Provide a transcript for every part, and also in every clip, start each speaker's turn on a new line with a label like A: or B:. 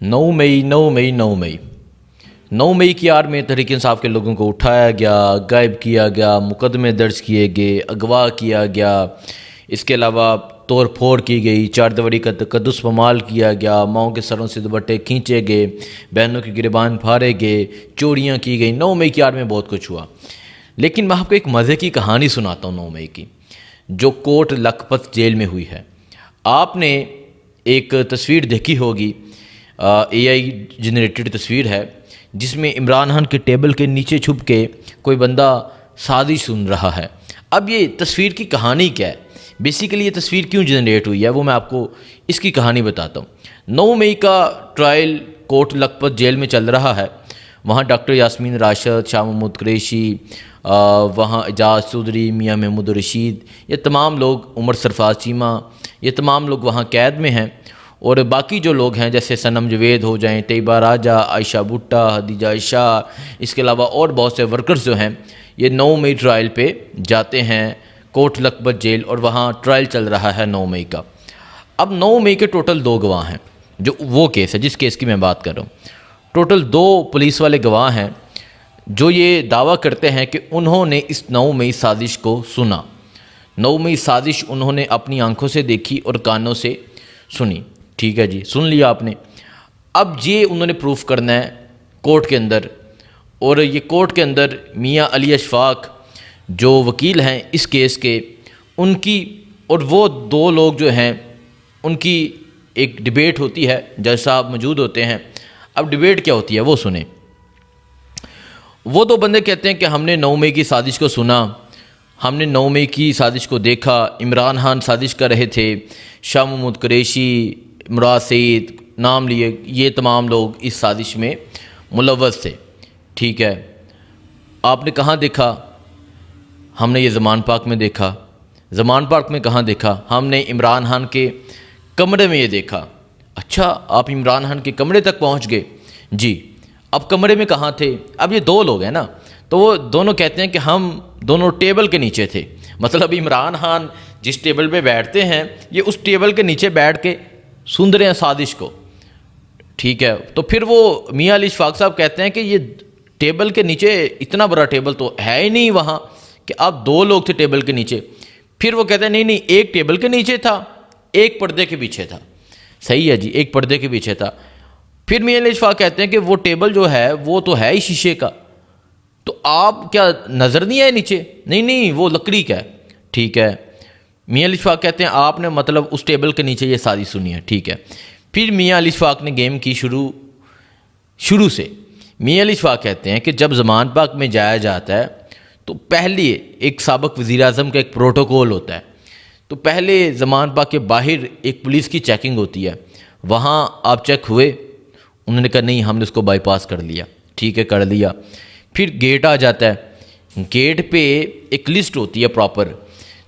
A: 9 مئی کی آڑ میں تحریک انصاف کے لوگوں کو اٹھایا گیا، غائب کیا گیا، مقدمے درج کیے گئے، اغوا کیا گیا، اس کے علاوہ توڑ پھوڑ کی گئی، چار دیواری کا تقدس پامال کیا گیا، ماؤں کے سروں سے دوپٹے کھینچے گئے، بہنوں کے گریبان پھاڑے گئے، چوریاں کی گئیں۔ 9 مئی کی آڑ میں بہت کچھ ہوا، لیکن میں آپ کو ایک مزے کی کہانی سناتا ہوں 9 مئی کی، جو کوٹ لکھپت جیل میں ہوئی ہے۔ آپ نے ایک تصویر دیکھی ہوگی، اے آئی جنریٹڈ تصویر ہے، جس میں عمران خان کے ٹیبل کے نیچے چھپ کے کوئی بندہ سازش سن رہا ہے۔ اب یہ تصویر کی کہانی کیا ہے، بیسیکلی یہ تصویر کیوں جنریٹ ہوئی ہے، وہ میں آپ کو اس کی کہانی بتاتا ہوں۔ 9 مئی کا ٹرائل کوٹ لکھپت جیل میں چل رہا ہے۔ وہاں ڈاکٹر یاسمین راشد، شاہ محمود قریشی، وہاں اعجاز چودھری، میاں محمود رشید، یہ تمام لوگ، عمر سرفراز چیمہ، یہ تمام لوگ وہاں قید میں ہیں، اور باقی جو لوگ ہیں جیسے صنم جاوید ہو جائیں، طیبہ راجہ، عائشہ بھٹہ، خدیجہ شاہ، اس کے علاوہ اور بہت سے ورکرز جو ہیں، یہ 9 مئی ٹرائل پہ جاتے ہیں کوٹ لکھپت جیل، اور وہاں ٹرائل چل رہا ہے 9 مئی کا۔ اب 9 مئی کے ٹوٹل 2 گواہ ہیں، جو وہ کیس ہے جس کیس کی میں بات کر رہا ہوں۔ ٹوٹل 2 پولیس والے گواہ ہیں جو یہ دعویٰ کرتے ہیں کہ انہوں نے اس 9 مئی سازش کو سنا۔ 9 مئی سازش انہوں نے اپنی آنکھوں سے دیکھی اور کانوں سے سنی۔ ٹھیک ہے جی، سن لیا آپ نے۔ اب یہ انہوں نے پروف کرنا ہے کورٹ کے اندر، اور یہ کورٹ کے اندر میاں علی اشفاق جو وکیل ہیں اس کیس کے، ان کی اور وہ 2 لوگ جو ہیں ان کی ایک ڈیبیٹ ہوتی ہے، جج صاحب موجود ہوتے ہیں۔ اب ڈیبیٹ کیا ہوتی ہے وہ سنیں۔ وہ 2 بندے کہتے ہیں کہ ہم نے 9 مئی کی سازش کو سنا، ہم نے 9 مئی کی سازش کو دیکھا، عمران خان سازش کر رہے تھے، شاہ محمود قریشی، مراد سعید، نام لیے، یہ تمام لوگ اس سازش میں ملوث تھے۔ ٹھیک ہے، آپ نے کہاں دیکھا؟ ہم نے یہ زمان پاک میں دیکھا۔ زمان پاک میں کہاں دیکھا؟ ہم نے عمران خان کے کمرے میں یہ دیکھا۔ اچھا، آپ عمران خان کے کمرے تک پہنچ گئے؟ جی۔ اب کمرے میں کہاں تھے؟ اب یہ 2 لوگ ہیں نا، تو وہ دونوں کہتے ہیں کہ ہم دونوں ٹیبل کے نیچے تھے۔ مطلب عمران خان جس ٹیبل پہ بیٹھتے ہیں، یہ اس ٹیبل کے نیچے بیٹھ کے سن رہے ہیں سازش کو۔ ٹھیک ہے، تو پھر وہ میاں علی اشفاق صاحب کہتے ہیں کہ یہ ٹیبل کے نیچے اتنا بڑا ٹیبل تو ہے ہی نہیں وہاں، کہ آپ 2 لوگ تھے ٹیبل کے نیچے۔ پھر وہ کہتے ہیں نہیں، ایک ٹیبل کے نیچے تھا، ایک پردے کے پیچھے تھا۔ صحیح ہے جی، ایک پردے کے پیچھے تھا۔ پھر میاں علی اشفاق کہتے ہیں کہ وہ ٹیبل جو ہے وہ تو ہے ہی شیشے کا، تو آپ کیا نظر نہیں آئے نیچے؟ نہیں، وہ لکڑی کا ہے۔ ٹھیک ہے، میاں علی اشفاق کہتے ہیں آپ نے مطلب اس ٹیبل کے نیچے یہ سازش سنی ہے۔ ٹھیک ہے، پھر میاں علی اشفاق نے گیم کی شروع سے۔ میاں علی اشفاق کہتے ہیں کہ جب زمان پاک میں جایا جاتا ہے تو پہلے ایک سابق وزیر اعظم کا ایک پروٹوکول ہوتا ہے، تو پہلے زمان پاک کے باہر ایک پولیس کی چیکنگ ہوتی ہے، وہاں آپ چیک ہوئے؟ انہوں نے کہا نہیں، ہم نے اس کو بائی پاس کر لیا۔ ٹھیک ہے، کر لیا۔ پھر گیٹ آ جاتا ہے، گیٹ پہ ایک لسٹ ہوتی ہے پراپر،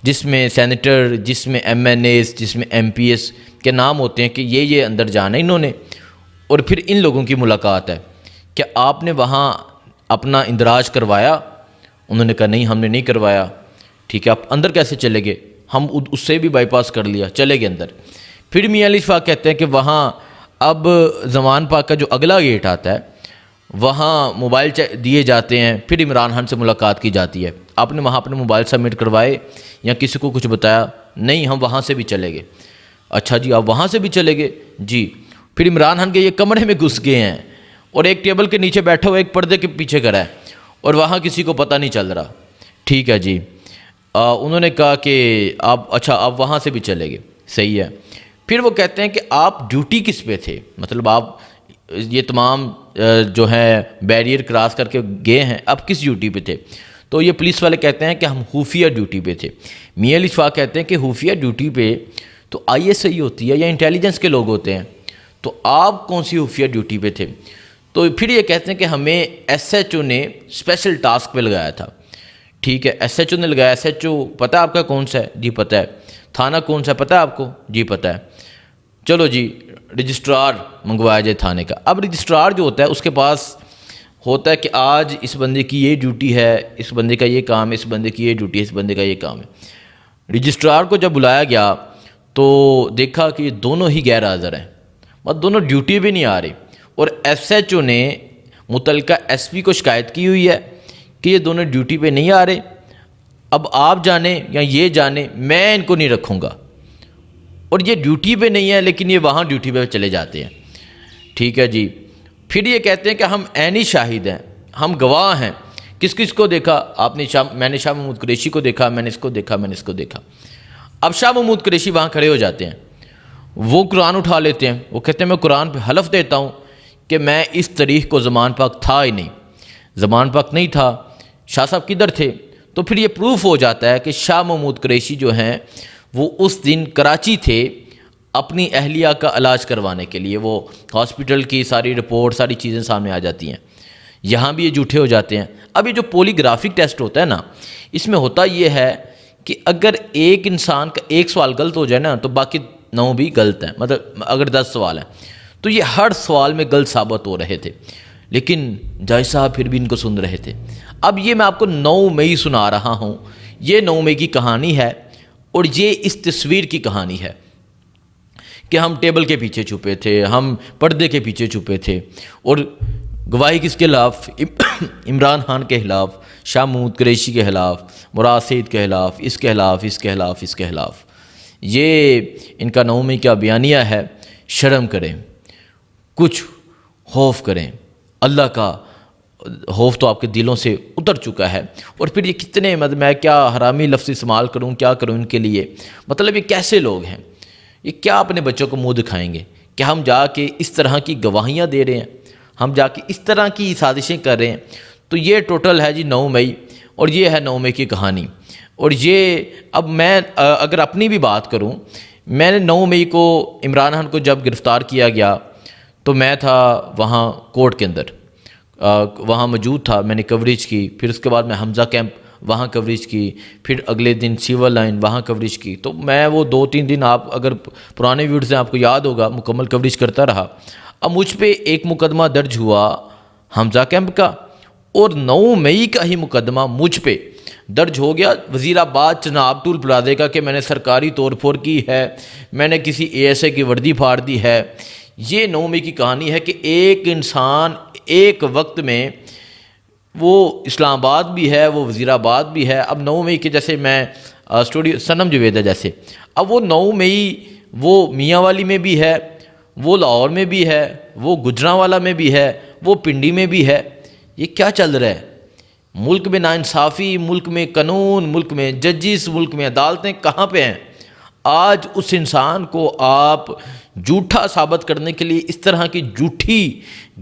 A: جس میں سینیٹر، جس میں ایم این ایز، جس میں ایم پی ایس کے نام ہوتے ہیں کہ یہ اندر جانا ہے انہوں نے، اور پھر ان لوگوں کی ملاقات ہے کہ آپ نے وہاں اپنا اندراج کروایا؟ انہوں نے کہا نہیں، ہم نے نہیں کروایا۔ ٹھیک ہے، آپ اندر کیسے چلے گئے؟ ہم اس سے بھی بائی پاس کر لیا، چلے گئے اندر۔ پھر میاں علی اشفاق کہتے ہیں کہ وہاں اب زمان پاک کا جو اگلا گیٹ آتا ہے، وہاں موبائل دیے جاتے ہیں، پھر عمران خان سے ملاقات کی جاتی ہے۔ آپ نے وہاں اپنے موبائل سبمٹ کروائے یا کسی کو کچھ بتایا؟ نہیں، ہم وہاں سے بھی چلے گئے۔ اچھا جی، آپ وہاں سے بھی چلے گئے؟ جی۔ پھر عمران خان کے یہ کمرے میں گھس گئے ہیں، اور ایک ٹیبل کے نیچے بیٹھا ہوا ایک پردے کے پیچھے کرا ہے، اور وہاں کسی کو پتہ نہیں چل رہا۔ ٹھیک ہے جی۔ انہوں نے کہا کہ آپ وہاں سے بھی چلے گئے، صحیح ہے۔ پھر وہ کہتے ہیں کہ آپ ڈیوٹی کس پہ تھے؟ مطلب آپ یہ تمام جو ہیں بیریئر کراس کر کے گئے ہیں، اب کس ڈیوٹی پہ تھے؟ تو یہ پولیس والے کہتے ہیں کہ ہم خفیہ ڈیوٹی پہ تھے۔ میاں علی اشفاق کہتے ہیں کہ خفیہ ڈیوٹی پہ تو آئی ایس آئی ہوتی ہے یا انٹیلیجنس کے لوگ ہوتے ہیں، تو آپ کون سی خفیہ ڈیوٹی پہ تھے؟ تو پھر یہ کہتے ہیں کہ ہمیں ایس ایچ او نے اسپیشل ٹاسک پہ لگایا تھا۔ ٹھیک ہے، ایس ایچ او نے لگایا۔ ایس ایچ او پتہ ہے آپ کا کون سا ہے؟ جی پتہ ہے۔ تھانہ کون سا ہے پتہ ہے آپ کو؟ جی پتہ ہے۔ چلو جی، رجسٹرار منگوایا جائے تھانے کا۔ اب رجسٹرار جو ہوتا ہے اس کے پاس ہوتا ہے کہ آج اس بندے کی یہ ڈیوٹی ہے، اس بندے کا یہ کام ہے، اس بندے کی یہ ڈیوٹی ہے، اس بندے کا یہ کام ہے۔ رجسٹرار کو جب بلایا گیا تو دیکھا کہ یہ دونوں ہی غیر حاضر ہیں، دونوں ڈیوٹی بھی نہیں آ رہے۔ اور ایس ایچ او نے متعلقہ ایس پی کو شکایت کی ہوئی ہے کہ یہ دونوں ڈیوٹی پہ نہیں آ رہے، اب آپ جانیں یا یہ جانیں، میں ان کو نہیں رکھوں گا۔ اور یہ ڈیوٹی پہ نہیں ہے لیکن یہ وہاں ڈیوٹی پہ چلے جاتے ہیں، ٹھیک ہے جی۔ پھر یہ کہتے ہیں کہ ہم عینی شاہد ہیں، ہم گواہ ہیں۔ کس کس کو دیکھا آپ نے؟ میں نے شاہ محمود قریشی کو دیکھا، میں نے اس کو دیکھا، میں نے اس کو دیکھا۔ اب شاہ محمود قریشی وہاں کھڑے ہو جاتے ہیں، وہ قرآن اٹھا لیتے ہیں، وہ کہتے ہیں میں قرآن پہ حلف دیتا ہوں کہ میں اس تاریخ کو زمان پاک تھا ہی نہیں، زمان پاک نہیں تھا، شاہ صاحب کدھر تھے؟ تو پھر یہ پروف ہو جاتا ہے کہ شاہ محمود قریشی جو ہیں وہ اس دن کراچی تھے اپنی اہلیہ کا علاج کروانے کے لیے، وہ ہاسپٹل کی ساری رپورٹ ساری چیزیں سامنے آ جاتی ہیں، یہاں بھی یہ جھوٹے ہو جاتے ہیں۔ اب یہ جو پولی گرافک ٹیسٹ ہوتا ہے نا، اس میں ہوتا یہ ہے کہ اگر ایک انسان کا ایک سوال غلط ہو جائے نا تو باقی 9 بھی غلط ہیں، مطلب اگر 10 سوال ہیں تو یہ ہر سوال میں غلط ثابت ہو رہے تھے، لیکن جاج صاحب پھر بھی ان کو سن رہے تھے۔ اب یہ میں آپ کو 9 مئی سنا رہا ہوں، یہ 9 مئی کی کہانی ہے، اور یہ اس تصویر کی کہانی ہے کہ ہم ٹیبل کے پیچھے چھپے تھے، ہم پردے کے پیچھے چھپے تھے، اور گواہی کس کے خلاف؟ عمران خان کے خلاف، شاہ محمود قریشی کے خلاف، مراد سعید کے خلاف، اس کے خلاف، اس کے خلاف، اس کے خلاف۔ یہ ان کا 9 مئی کا بیانیہ ہے۔ شرم کریں، کچھ خوف کریں، اللہ کا خوف تو آپ کے دلوں سے اتر چکا ہے۔ اور پھر یہ کتنے میں کیا حرامی لفظ استعمال کروں، کیا کروں ان کے لیے، مطلب یہ کیسے لوگ ہیں؟ یہ کیا اپنے بچوں کو منہ دکھائیں گے کہ ہم جا کے اس طرح کی گواہیاں دے رہے ہیں، ہم جا کے اس طرح کی سازشیں کر رہے ہیں؟ تو یہ ٹوٹل ہے جی 9 مئی، اور یہ ہے 9 مئی کی کہانی۔ اور یہ اب میں اگر اپنی بھی بات کروں، میں نے 9 مئی کو عمران خان کو جب گرفتار کیا گیا تو میں تھا وہاں کورٹ کے اندر، وہاں موجود تھا، میں نے کوریج کی۔ پھر اس کے بعد میں حمزہ کیمپ وہاں کوریج کی، پھر اگلے دن سیول لائن وہاں کوریج کی۔ تو میں وہ 2-3 دن، آپ اگر پرانے ویڈیوز ہیں آپ کو یاد ہوگا، مکمل کوریج کرتا رہا۔ اب مجھ پہ ایک مقدمہ درج ہوا حمزہ کیمپ کا، اور 9 مئی کا ہی مقدمہ مجھ پہ درج ہو گیا وزیر آباد چناب ٹول پلازے کا کہ میں نے سرکاری طور پر کی ہے، میں نے کسی اے ایس اے کی وردی پھاڑ دی ہے۔ یہ 9 مئی کی کہانی ہے کہ ایک انسان ایک وقت میں، وہ اسلام آباد بھی ہے، وہ وزیر آباد بھی ہے۔ اب 9 مئی کے جیسے میں اسٹوڈیو صنم جوید ہے جیسے، اب وہ 9 مئی وہ میاں والی میں بھی ہے، وہ لاہور میں بھی ہے، وہ گجرانوالا میں بھی ہے، وہ پنڈی میں بھی ہے۔ یہ کیا چل رہا ہے؟ ملک میں ناانصافی، ملک میں قانون، ملک میں ججز، ملک میں عدالتیں کہاں پہ ہیں؟ آج اس انسان کو آپ جھوٹا ثابت کرنے کے لیے اس طرح کی جھوٹی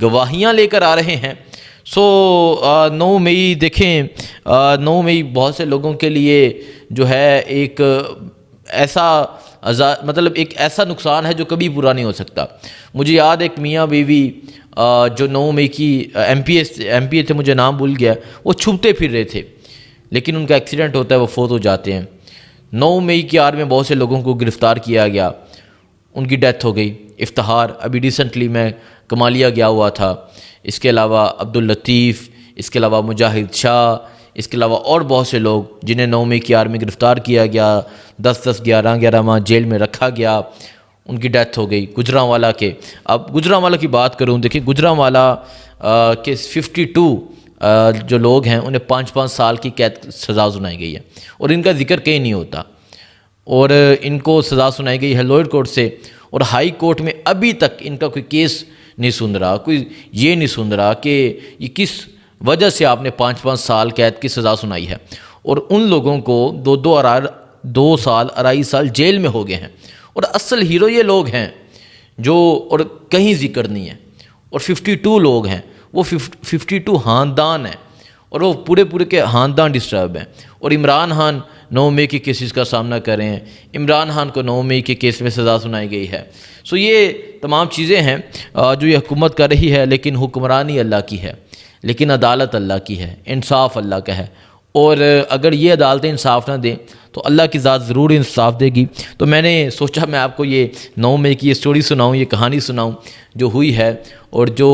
A: گواہیاں لے کر آ رہے ہیں۔ 9 مئی دیکھیں، 9 مئی بہت سے لوگوں کے لیے جو ہے ایک ایسا مطلب ایک ایسا نقصان ہے جو کبھی پورا نہیں ہو سکتا۔ مجھے یاد ایک میاں بیوی جو 9 مئی کی ایم پی اے تھے، مجھے نام بھول گیا، وہ چھپتے پھر رہے تھے، لیکن ان کا ایکسیڈنٹ ہوتا ہے، وہ فوت ہو جاتے ہیں۔ 9 مئی کی آڑ میں بہت سے لوگوں کو گرفتار کیا گیا، ان کی ڈیتھ ہو گئی۔ افتخار ابھی ریسنٹلی میں کمالیہ گیا ہوا تھا، اس کے علاوہ عبداللطیف، اس کے علاوہ مجاہد شاہ، اس کے علاوہ اور بہت سے لوگ جنہیں 9 مئی کی آڑ میں گرفتار کیا گیا، 11 ماہ جیل میں رکھا گیا، ان کی ڈیتھ ہو گئی۔ گجرانوالا کے، اب گجرانوالا کی بات کروں، دیکھیں گجرانوالا کے 52 جو لوگ ہیں انہیں 5-5 سال کی قید سزا سنائی گئی ہے، اور ان کا ذکر کہیں نہیں ہوتا، اور ان کو سزا سنائی گئی ہے لوئر کورٹ سے، اور ہائی کورٹ میں ابھی تک ان کا کوئی کیس نہیں سن رہا، کوئی یہ نہیں سن رہا کہ یہ کس وجہ سے آپ نے 5-5 سال قید کی سزا سنائی ہے، اور ان لوگوں کو 2 سال 2.5 سال جیل میں ہو گئے ہیں، اور اصل ہیرو یہ لوگ ہیں جو، اور کہیں ذکر نہیں ہے، اور 52 لوگ ہیں، وہ 52 خاندان ہیں، اور وہ پورے کے خاندان ڈسٹرب ہیں، اور عمران خان 9 مئی کے کیسز کا سامنا کر رہے ہیں، عمران خان کو 9 مئی کے کیس میں سزا سنائی گئی ہے۔ یہ تمام چیزیں ہیں جو یہ حکومت کر رہی ہے، لیکن حکمرانی اللہ کی ہے، لیکن عدالت اللہ کی ہے، انصاف اللہ کا ہے، اور اگر یہ عدالتیں انصاف نہ دیں تو اللہ کی ذات ضرور انصاف دے گی۔ تو میں نے سوچا میں آپ کو یہ 9 مئی کی یہ سٹوری سناؤں، یہ کہانی سناؤں جو ہوئی ہے، اور جو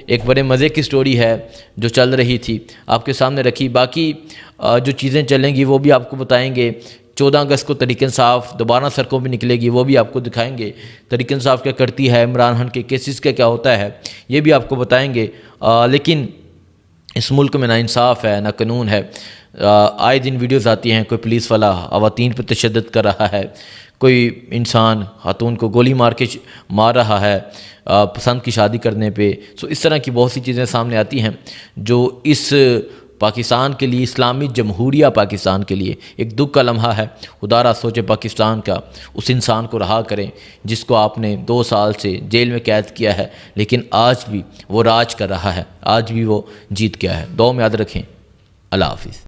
A: ایک بڑے مزے کی سٹوری ہے جو چل رہی تھی، آپ کے سامنے رکھی۔ باقی جو چیزیں چلیں گی وہ بھی آپ کو بتائیں گے 14 اگست کو تحریک انصاف دوبارہ سڑکوں پہ نکلے گی، وہ بھی آپ کو دکھائیں گے۔ تحریک انصاف کیا کرتی ہے، عمران خان کے کیسز کا کیا ہوتا ہے، یہ بھی آپ کو بتائیں گے۔ لیکن اس ملک میں نہ انصاف ہے، نہ قانون ہے۔ آئے دن ویڈیوز آتی ہیں، کوئی پولیس والا خواتین پر تشدد کر رہا ہے، کوئی انسان خاتون کو گولی مار رہا ہے پسند کی شادی کرنے پہ۔ سو اس طرح کی بہت سی چیزیں سامنے آتی ہیں جو اس پاکستان کے لیے، اسلامی جمہوریہ پاکستان کے لیے ایک دکھ کا لمحہ ہے۔ خدا را سوچے پاکستان کا اس انسان کو رہا کریں جس کو آپ نے 2 سال سے جیل میں قید کیا ہے، لیکن آج بھی وہ راج کر رہا ہے، آج بھی وہ جیت گیا ہے۔ دعا میں یاد رکھیں۔ اللہ حافظ۔